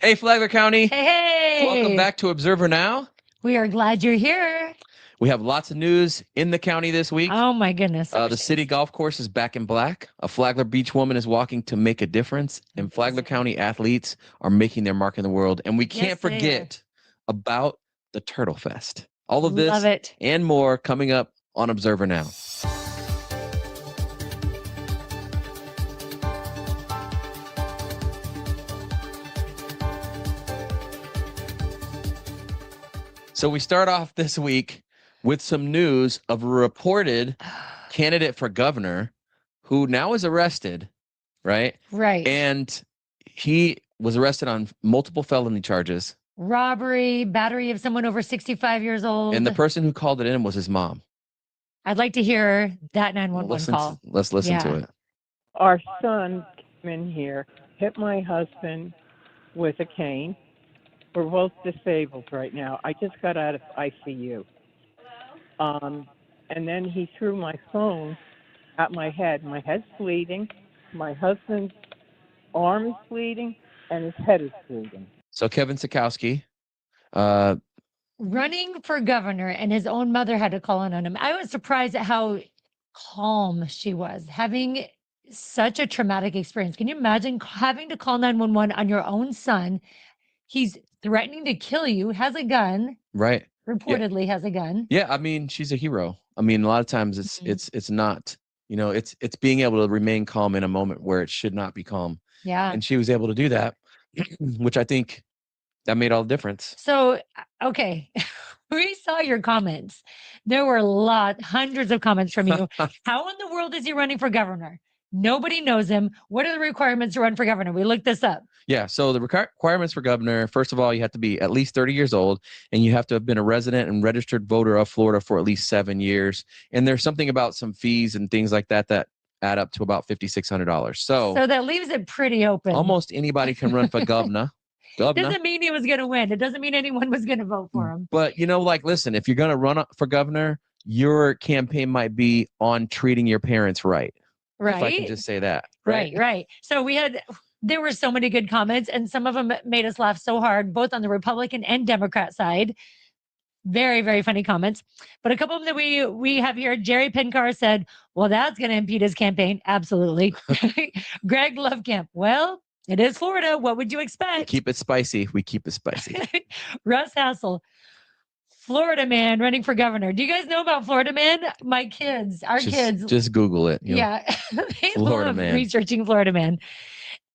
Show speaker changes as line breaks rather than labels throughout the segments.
Hey, Flagler County.
Hey,
Welcome back to Observer Now.
We are glad you're here.
We have lots of news in the county this week.
Oh my goodness.
The city golf course is back in black. A Flagler Beach woman is walking to make a difference, and Flagler County athletes are making their mark in the world. And we can't forget about the Turtle Fest. All of this and more coming up on Observer Now. So we start off this week with some news of a reported candidate for governor who now is arrested, right?
Right.
And he was arrested on multiple felony charges.
Robbery, battery of someone over 65 years old.
And the person who called it in was his mom.
I'd like to hear that 911 call.
Let's listen to it.
Our son came in here, hit my husband with a cane. We're both disabled right now. I just got out of ICU. And then he threw my phone at my head. My head's bleeding. My husband's arm is bleeding, and his head is bleeding.
So Kevin Sikowski,
running for governor, and his own mother had to call in on him. I was surprised at how calm she was, having such a traumatic experience. Can you imagine having to call 911 on your own son? He's threatening to kill you, has a gun.
Right.
Reportedly has a gun.
Yeah, I mean, she's a hero. I mean, a lot of times it's not, you know, it's being able to remain calm in a moment where it should not be calm.
Yeah.
And she was able to do that, which I think that made all the difference.
So, okay. We saw your comments. There were hundreds of comments from you. How in the world is he running for governor? Nobody knows him. What are the requirements to run for governor? We looked this up.
Yeah. So the requirements for governor, first of all, you have to be at least 30 years old, and you have to have been a resident and registered voter of Florida for at least 7 years. And there's something about some fees and things like that that add up to about $5,600. So
that leaves it pretty open.
Almost anybody can run for governor.
Doesn't mean he was going to win. It doesn't mean anyone was going to vote for him.
But, you know, like, listen, if you're going to run for governor, your campaign might be on treating your parents right.
Right.
If I can just say that.
Right. So there were so many good comments, and some of them made us laugh so hard, both on the Republican and Democrat side. Very, very funny comments. But a couple of them that we have here, Jerry Pinkar said, well, that's going to impede his campaign. Absolutely. Greg Lovecamp, well, it is Florida. What would you expect?
We keep it spicy.
Russ Hassel, Florida man running for governor. Do you guys know about Florida man? My kids, kids.
Just Google it.
Yeah. They
Florida
love
man.
researching Florida man.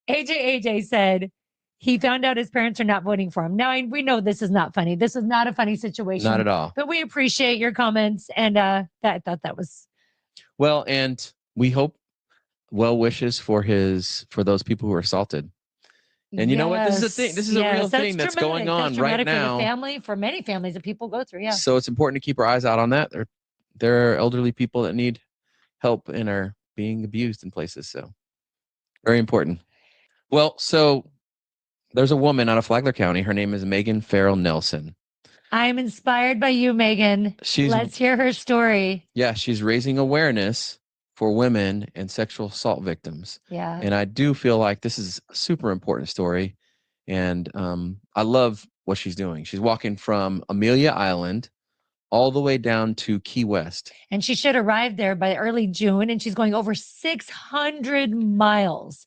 AJ said he found out his parents are not voting for him. Now, we know this is not funny. This is not a funny situation.
Not at all.
But we appreciate your comments. And I thought that was.
Well, and we hope well wishes for those people who are assaulted. And you know what? This is a thing. This is a real thing that's going on right now.
For many families that people go through. Yeah.
So it's important to keep our eyes out on that. There are elderly people that need help and are being abused in places. So very important. Well, so there's a woman out of Flagler County. Her name is Megan Farrell Nelson.
I'm inspired by you, Megan. Let's hear her story.
Yeah, she's raising awareness for women and sexual assault victims.
Yeah.
And I do feel like this is a super important story. And I love what she's doing. She's walking from Amelia Island all the way down to Key West.
And she should arrive there by early June. And she's going over 600 miles,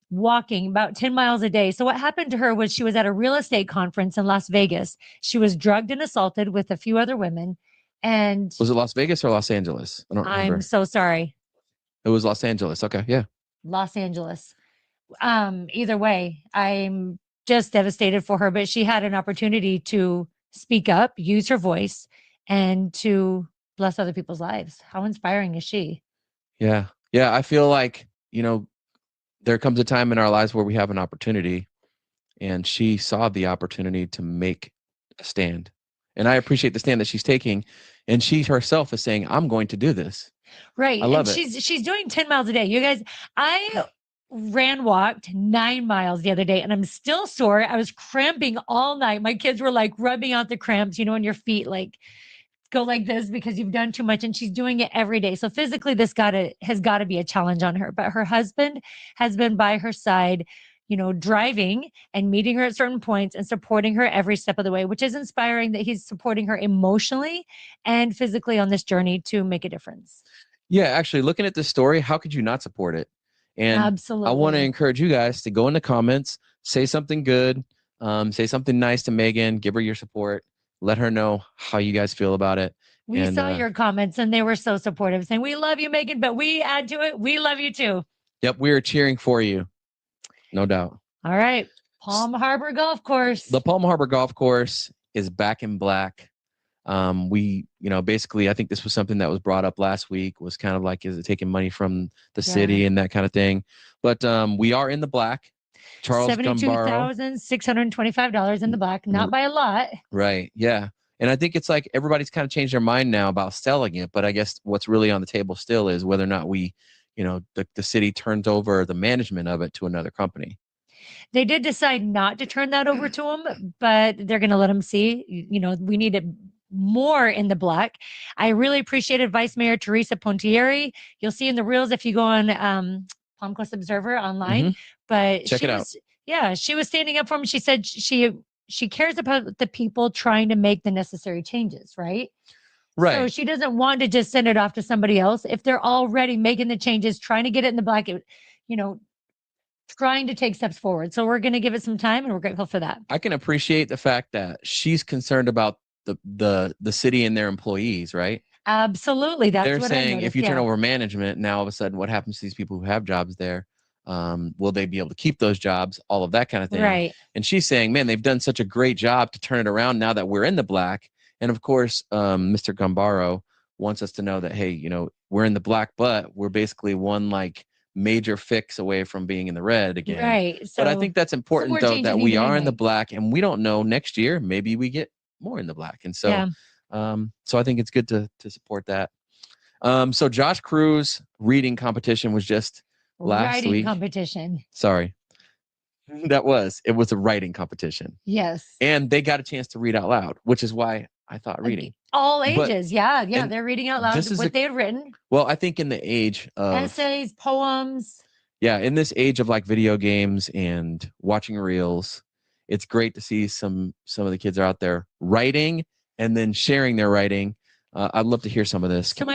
walking about 10 miles a day. So what happened to her was she was at a real estate conference in Las Vegas. She was drugged and assaulted with a few other women. And
was it Las Vegas or Los Angeles? I don't remember.
I'm so sorry.
It was Los Angeles. Okay. Yeah.
Los Angeles. Either way, I'm just devastated for her, but she had an opportunity to speak up, use her voice, and to bless other people's lives. How inspiring is she?
Yeah. Yeah. I feel like, you know, there comes a time in our lives where we have an opportunity, and she saw the opportunity to make a stand. And I appreciate the stand that she's taking. And she herself is saying, I'm going to do this.
Right.
I love
it. She's doing 10 miles a day. You guys, I walked 9 miles the other day, and I'm still sore. I was cramping all night. My kids were like rubbing out the cramps, on your feet, like go like this because you've done too much. And she's doing it every day. So physically, has got to be a challenge on her. But her husband has been by her side, driving and meeting her at certain points and supporting her every step of the way, which is inspiring that he's supporting her emotionally and physically on this journey to make a difference.
Yeah, actually, looking at this story, how could you not support it? And
Absolutely.
I want to encourage you guys to go in the comments, say something good, say something nice to Megan, give her your support, let her know how you guys feel about it.
We
And,
saw your comments and they were so supportive, saying, we love you, Megan, but we add to it, we love you too.
Yep, we are cheering for you. No doubt.
All right. Palm Harbor Golf Course.
The Palm Harbor Golf Course is back in black. Basically, I think this was something that was brought up last week, was kind of like, is it taking money from the city and that kind of thing? But we are in the black. Charles Gumbaro.
$72,625 in the black, not by a lot.
Right. Yeah. And I think it's like everybody's kind of changed their mind now about selling it. But I guess what's really on the table still is whether or not we, the city turns over the management of it to another company.
They did decide not to turn that over to them, but they're going to let them see, we need it more in the black. I really appreciated Vice Mayor Teresa Pontieri. You'll see in the reels if you go on Palm Coast Observer online. But
check it out.
Yeah, she was standing up for him. She said she cares about the people trying to make the necessary changes, right?
Right.
So she doesn't want to just send it off to somebody else. If they're already making the changes, trying to get it in the black, trying to take steps forward. So we're going to give it some time and we're grateful for that.
I can appreciate the fact that she's concerned about the city and their employees, right?
Absolutely. That's
they're
what
saying if you turn over management, now all of a sudden what happens to these people who have jobs there? Will they be able to keep those jobs? All of that kind of thing.
Right.
And she's saying, man, they've done such a great job to turn it around now that we're in the black. And of course, Mr. Gumbaro wants us to know that, hey, we're in the black, but we're basically one major fix away from being in the red again.
Right.
So, but I think that's important though, that we are in the black, and we don't know next year, maybe we get more in the black. And so, so I think it's good to support that. So Josh Cruz reading competition was just last week.
Competition.
Sorry. It was a writing competition.
Yes.
And they got a chance to read out loud, which is why I thought reading.
All ages. They're reading out loud what they had written.
Well, I think in the age of
essays, poems.
Yeah, in this age of video games and watching reels, it's great to see some of the kids are out there writing and then sharing their writing. I'd love to hear some of this.
So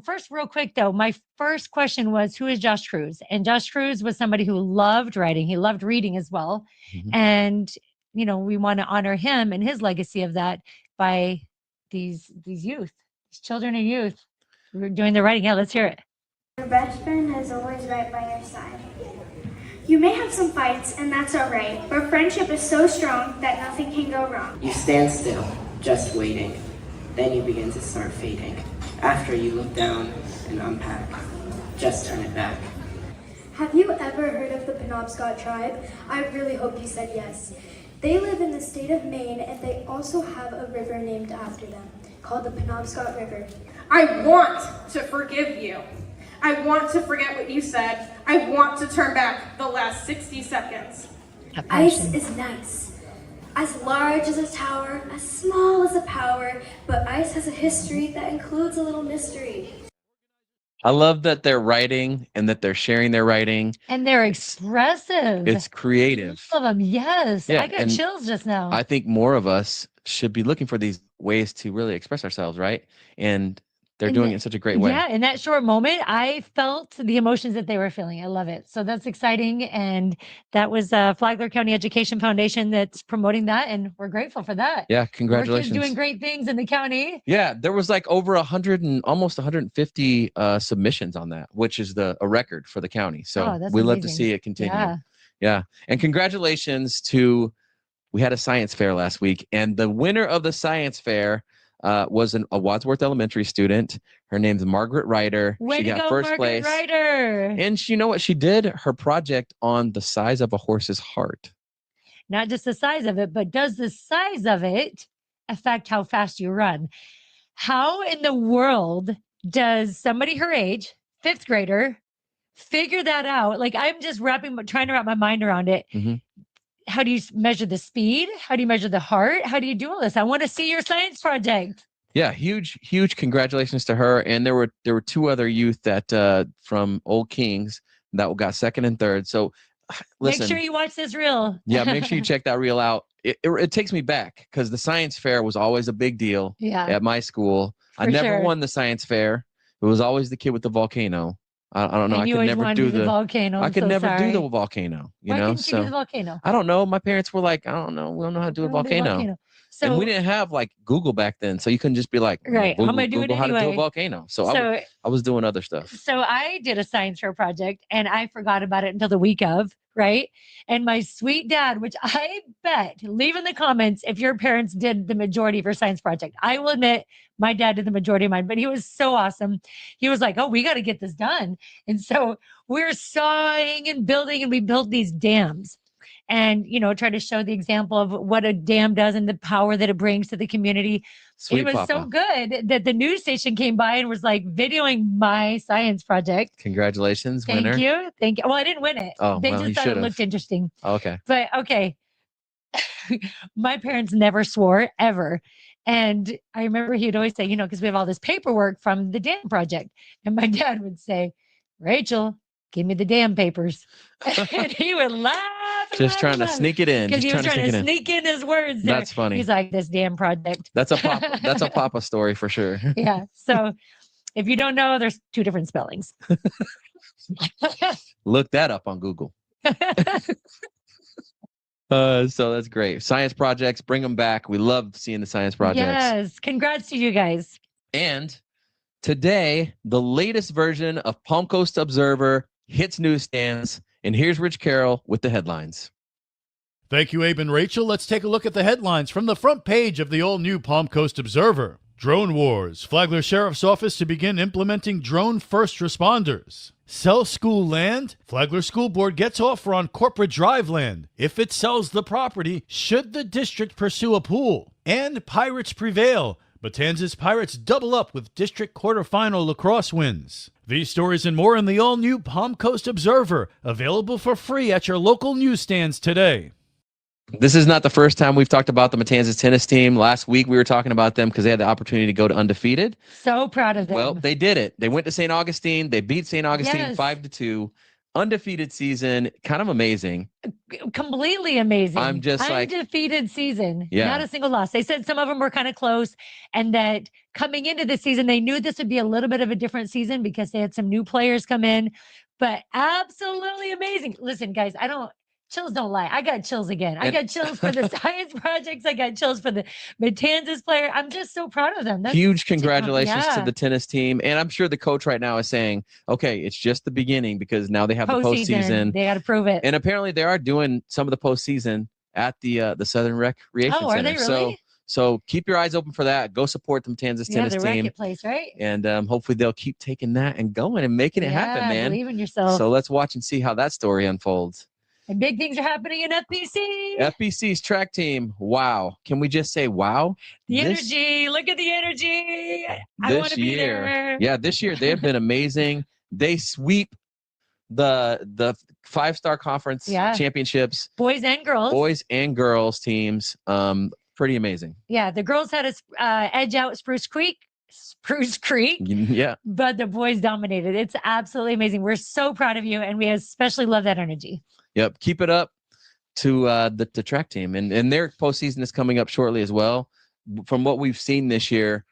first, real quick though, my first question was, who is Josh Cruz? And Josh Cruz was somebody who loved writing. He loved reading as well. Mm-hmm. And, we want to honor him and his legacy of that by these youth, these children and youth who are doing the writing. Yeah, let's hear it.
Your best friend is always right by your side. You may have some fights, and that's all right, but friendship is so strong that nothing can go wrong.
You stand still, just waiting. Then you begin to start fading. After you look down and unpack, just turn it back.
Have you ever heard of the Penobscot tribe? I really hope you said yes. They live in the state of Maine, and they also have a river named after them, called the Penobscot River.
I want to forgive you. I want to forget what you said. I want to turn back the last 60 seconds.
Ice is nice. As large as a tower, as small as a power, but ice has a history that includes a little mystery.
I love that they're writing and that they're sharing their writing.
And they're expressive.
It's creative.
All of them, yes.
Yeah,
I got chills just now.
I think more of us should be looking for these ways to really express ourselves, right? And they're doing it in such a great way.
Yeah, in that short moment, I felt the emotions that they were feeling. I love it. So that's exciting. And that was Flagler County Education Foundation that's promoting that. And we're grateful for that.
Yeah, congratulations.
We're doing great things in the county.
Yeah, there was over 100 and almost 150 submissions on that, which is a record for the county. So we love to see it continue. Yeah. And congratulations we had a science fair last week. And the winner of the science fair was a Wadsworth Elementary student. Her name's Margaret Ryder.
Way
she
to
got
go,
first
Margaret
place.
Ryder.
And you know what she did? Her project on the size of a horse's heart.
Not just the size of it, but does the size of it affect how fast you run? How in the world does somebody her age, fifth grader, figure that out? I'm just trying to wrap my mind around it. Mm-hmm. How do you measure the speed? How do you measure the heart? How do you do all this? I want to see your science project.
Yeah, huge congratulations to her. And there were two other youth that from Old Kings that got second and third. So listen,
Make sure you watch this reel.
yeah, make sure you check that reel out. It takes me back because the science fair was always a big deal
Yeah.
at my school. I
For
never
sure.
won the science fair. It was always the kid with the volcano. I don't know.
And
I
you
could
always
never
wanted
do
the
the
volcano.
I
I'm
could
so
never
sorry.
do the volcano, you
Why
know?
couldn't you do
So
the volcano?
I don't know. My parents were like, I don't know. We don't know how to do a
I don't do
volcano.
So
And we didn't have like Google back then. So you couldn't just be like,
Right, I'm gonna do it
Google how to do a
anyway.
volcano. So,
so
I was doing other stuff.
so I did a science fair project and I forgot about it until the week of, right? And my sweet dad, which I bet, leave in the comments if your parents did the majority of your science project. I will admit my dad did the majority of mine, but he was so awesome. He was like, oh, we got to get this done. And so we're sawing and building, and we built these dams. And, try to show the example of what a dam does and the power that it brings to the community.
Sweet
It was
Papa.
so good that the news station came by and was like videoing my science project.
Congratulations, winner.
Thank you. Well, I didn't win it.
Oh,
They
well,
just
you
thought it
should've.
looked interesting.
Okay.
But okay. My parents never swore ever. And I remember he'd always say, because we have all this paperwork from the dam project. And my dad would say, Rachel, give me the dam papers. And he would laugh.
Just trying to sneak it in.
Because
Just
he was trying to
sneak it in.
sneak in his words there.
That's funny.
He's like, this damn project.
That's a papa. That's a papa story for sure.
Yeah. So if you don't know, there's two different spellings.
Look that up on Google. So that's great. Science projects, bring them back. We love seeing the science projects.
Yes. Congrats to you guys.
And today, the latest version of Palm Coast Observer hits newsstands. And here's Rich Carroll with the headlines.
Thank you, Abe and Rachel. Let's take a look at the headlines from the front page of the all-new Palm Coast Observer. Drone Wars. Flagler Sheriff's Office to begin implementing drone first responders. Sell school land. Flagler School Board gets offer on corporate drive land. If it sells the property, should the district pursue a pool? And Pirates prevail. Matanzas Pirates double up with district quarterfinal lacrosse wins. These stories and more in the all-new Palm Coast Observer, available for free at your local newsstands today.
This is not the first time we've talked about the Matanzas tennis team. Last week, we were talking about them because they had the opportunity to go to undefeated.
So proud of them.
Well, they did it. They went to St. Augustine. They beat St. Augustine
Yes.
5-2. Undefeated season, kind of amazing.
Completely amazing.
I'm just like-
undefeated season.
Yeah.
Not a single loss. They said some of them were kind of close, and that coming into the season, they knew this would be a little bit of a different season because they had some new players come in, but absolutely amazing. Listen, guys, chills don't lie. I got chills again. I got chills for the science projects. I got chills for the Matanzas player. I'm just so proud of them.
Huge congratulations to
yeah.
the tennis team. And I'm sure the coach right now is saying, okay, it's just the beginning because now they have the postseason.
They got to prove it.
And apparently they are doing some of the postseason at the Southern Recreation
Oh,
Center.
are they really?
So keep your eyes open for that. Go support the Matanzas
Yeah,
tennis
the
team.
racket place, right?
And hopefully they'll keep taking that and going and making it happen, man.
Believe in yourself.
So let's watch and see how that story unfolds.
And big things are happening in FBC.
FBC's track team. Wow. Can we just say wow?
The
This-
energy. Look at the energy. I
this
want to be
year.
there.
Yeah, this year they have been amazing. They sweep the 5-star conference
Yeah.
championships,
Boys and girls.
boys and girls teams. Pretty amazing.
Yeah, the girls had a edge out Spruce Creek,
Yeah.
but the boys dominated. It's absolutely amazing. We're so proud of you, and we especially love that energy.
Yep. Keep it up to the track team. And their postseason is coming up shortly as well. From what we've seen this year,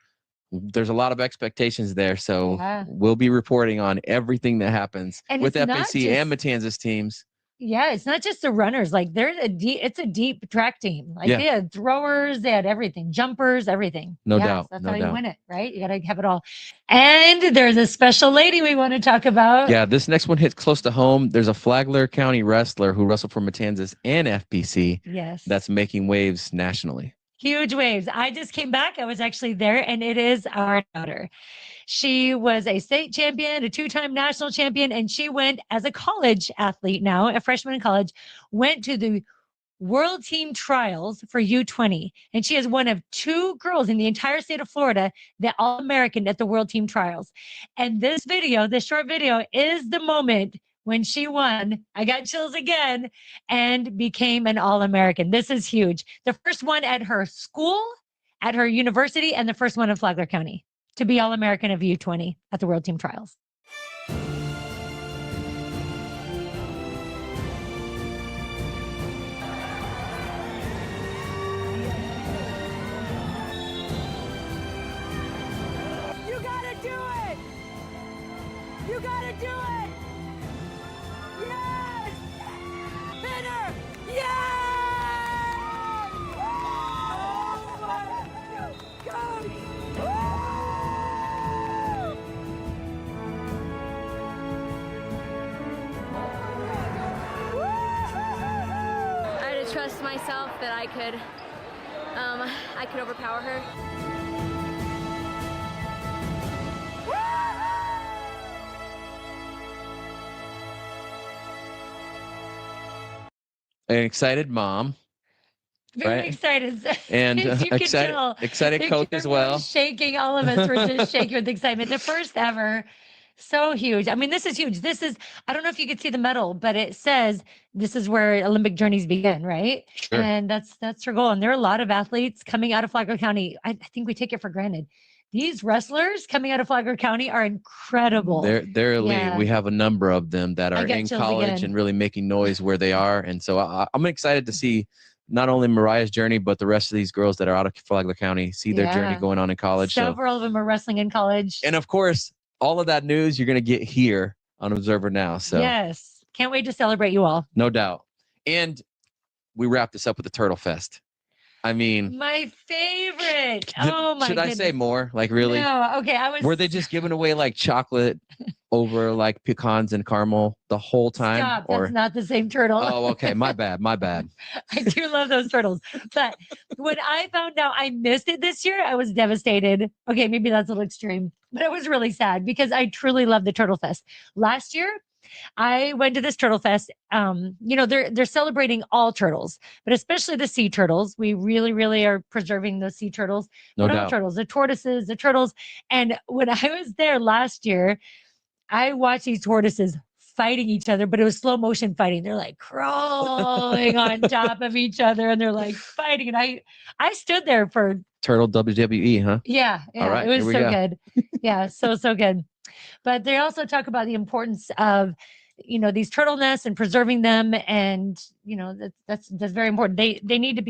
there's a lot of expectations there. So
Yeah.
we'll be reporting on everything that happens
And
with
it's not
FAC and Matanzas teams.
Yeah, it's not just the runners. Like it's a deep track team. Like
Yeah.
they had throwers, they had everything, jumpers, everything.
No
Yes,
doubt,
That's
no
how you
doubt.
win it, right? You got to have it all. And there's a special lady we want to talk about.
Yeah, this next one hits close to home. There's a Flagler County wrestler who wrestled for Matanzas and FPC
Yes.
that's making waves nationally.
Huge waves. I just came back. I was actually there, and it is our daughter. She was a state champion, a 2-time national champion, and she went as a college athlete now, a freshman in college, went to the World Team Trials for U20. And she is one of 2 girls in the entire state of Florida that All-American at the World Team Trials. And this video, this short video, is the moment when she won. I got chills again and became an All-American. This is huge. The first one at her school, at her university, and the first one in Flagler County to be All-American of U20 at the World Team Trials. You gotta do it! Yes! Hit her! Yes! Oh my gosh!
I had to trust myself that I could overpower her.
An excited mom.
Very
Right.
excited.
And
You can tell.
excited
The
coach as
camera
well.
was shaking. All of us were just shaking with excitement. The first ever. So huge. I mean, this is huge. This is, I don't know if you could see the medal, but it says this is where Olympic journeys begin, right?
Sure.
And that's her goal. And there are a lot of athletes coming out of Flagler County. I think we take it for granted. These wrestlers coming out of Flagler County are incredible.
They're elite.
Yeah.
We have a number of them that
I
are
get
in
chills
college
again.
and really making noise where they are. And so I'm excited to see not only Mariah's journey, but the rest of these girls that are out of Flagler County see their journey
Yeah.
going on in college. So,
Several of them are wrestling in college.
and of course, all of that news you're going to get here on Observer Now. So
Yes. Can't wait to celebrate you all.
no doubt. And we wrap this up with the Turtle Fest. I mean,
My favorite. Oh my
should
goodness.
I say more? Like really?
No. Okay. I was.
Were they just giving away like chocolate over like pecans and caramel the whole time?
Stop.
Or
That's not the same turtle.
oh, okay, my bad.
I do love those turtles. But when I found out I missed it this year, I was devastated. Okay, maybe that's a little extreme, but I was really sad because I truly love the Turtle Fest. Last year, I went to this Turtle Fest. They're celebrating all turtles, but especially the sea turtles. We really, really are preserving those sea turtles.
No
But all
doubt.
turtles, the tortoises, the turtles. And when I was there last year, I watched these tortoises fighting each other, but it was slow motion fighting. They're like crawling on top of each other and they're like fighting. And I stood there for,
Turtle WWE, huh?
yeah,
All right,
it was
here we
so
go.
good. Yeah, so good. But they also talk about the importance of, these turtle nests and preserving them. And, that's very important. It needs to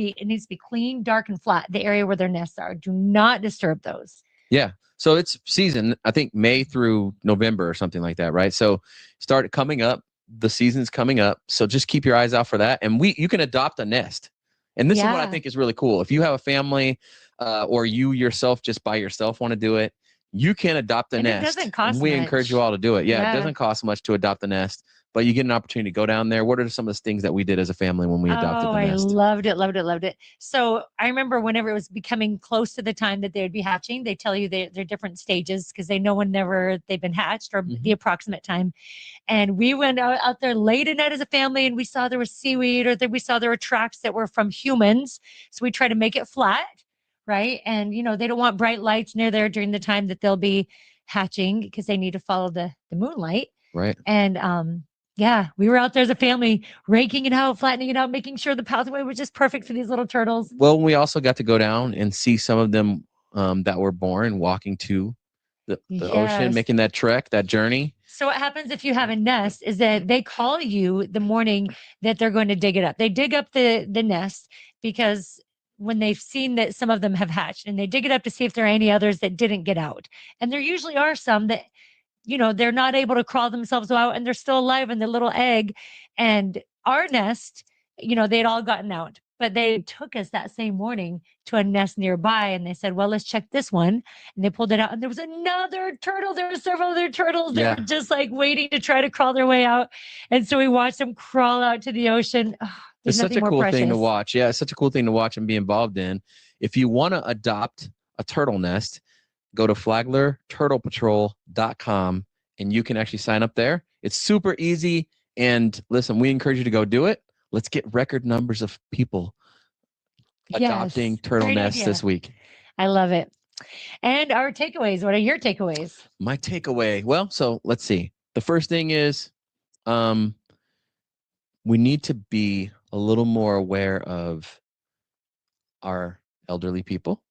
be clean, dark, and flat, the area where their nests are. Do not disturb those.
Yeah. So it's season, I think May through November or something like that, right? So start coming up. The season's coming up. So just keep your eyes out for that. And you can adopt a nest. And this is what I
Yeah.
think is really cool. If you have a family or you yourself just by yourself want to do it, you can adopt a
And it
nest.
doesn't cost
And we encourage
much.
you all to do it. Yeah,
Yeah.
it doesn't cost much to adopt a nest, but you get an opportunity to go down there. What are some of the things that we did as a family when we adopted the
I
nest?
loved it. So I remember whenever it was becoming close to the time that they would be hatching, they tell you they're different stages because they know whenever they've been hatched or the approximate time. And we went out there late at night as a family and we saw there was seaweed or we saw there were tracks that were from humans. So we try to make it flat, right? And, they don't want bright lights near there during the time that they'll be hatching because they need to follow the moonlight.
Right.
And, yeah, we were out there as a family, raking it out, flattening it out, making sure the pathway was just perfect for these little turtles.
Well, we also got to go down and see some of them that were born walking to the ocean,
Yes.
making that trek, that journey.
So what happens if you have a nest is that they call you the morning that they're going to dig it up. They dig up the nest because when they've seen that some of them have hatched and they dig it up to see if there are any others that didn't get out. And there usually are some that, they're not able to crawl themselves out and they're still alive in the little egg. And our nest, they'd all gotten out, but they took us that same morning to a nest nearby and they said, well, let's check this one. And they pulled it out and there was another turtle. There were several other turtles that
Yeah.
were just like waiting to try to crawl their way out. And so we watched them crawl out to the ocean. Oh,
It's
there's
such a
nothing more
cool thing to
precious.
watch. Yeah, it's such a cool thing to watch and be involved in. If you want to adopt a turtle nest, go to flaglerturtlepatrol.com and you can actually sign up there. It's super easy. And listen, we encourage you to go do it. Let's get record numbers of people adopting
Yes,
turtle
great
nests
idea.
this week.
I love it. And our takeaways. What are your takeaways?
My takeaway. Well, so let's see. The first thing is we need to be a little more aware of our elderly people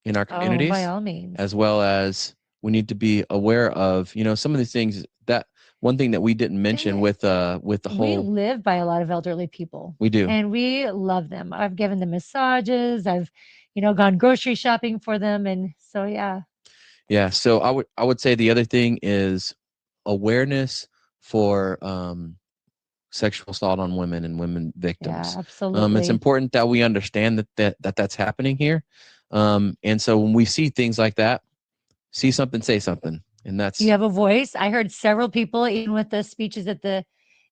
in our communities,
Oh, by all means.
as well as we need to be aware of, some of the things that one thing that we didn't mention with the
We
whole,
live by a lot of elderly people.
we do.
And we love them. I've given them massages. I've, gone grocery shopping for them. And so, yeah.
Yeah. So I would say the other thing is awareness for sexual assault on women and women
Yeah,
victims.
absolutely.
It's important that we understand that's happening here. And so when we see things like that, see something, say something. And that's
You have a voice. I heard several people, even with the speeches that the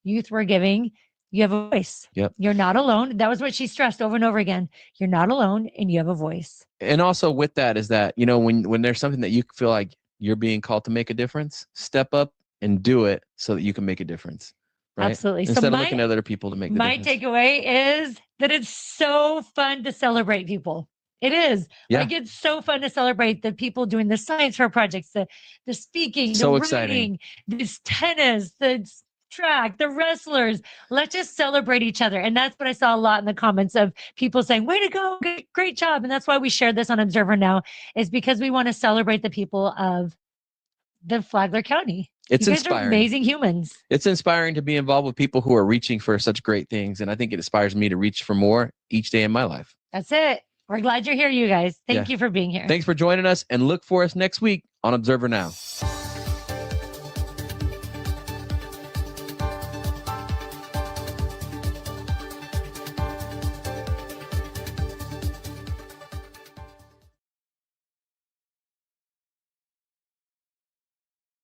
youth were giving, you have a voice.
Yep.
You're not alone. That was what she stressed over and over again. You're not alone and you have a voice.
and also with that is that, when there's something that you feel like you're being called to make a difference, step up and do it so that you can make a difference. Right?
Absolutely. So
Instead of looking at other people to make the
my
difference.
takeaway is that it's so fun to celebrate people. It is.
Yeah.
Like it's so fun to celebrate the people doing the science fair projects, the speaking,
So
the
exciting.
writing, this tennis, the track, the wrestlers. Let's just celebrate each other. And that's what I saw a lot in the comments of people saying, way to go, great job. And that's why we shared this on Observer Now, is because we want to celebrate the people of the Flagler County.
It's
you guys are
inspiring.
amazing humans.
It's inspiring to be involved with people who are reaching for such great things. And I think it inspires me to reach for more each day in my life.
That's it. We're glad you're here, you guys. Thank
Yeah.
you for being here.
Thanks for joining us, and look for us next week on Observer Now.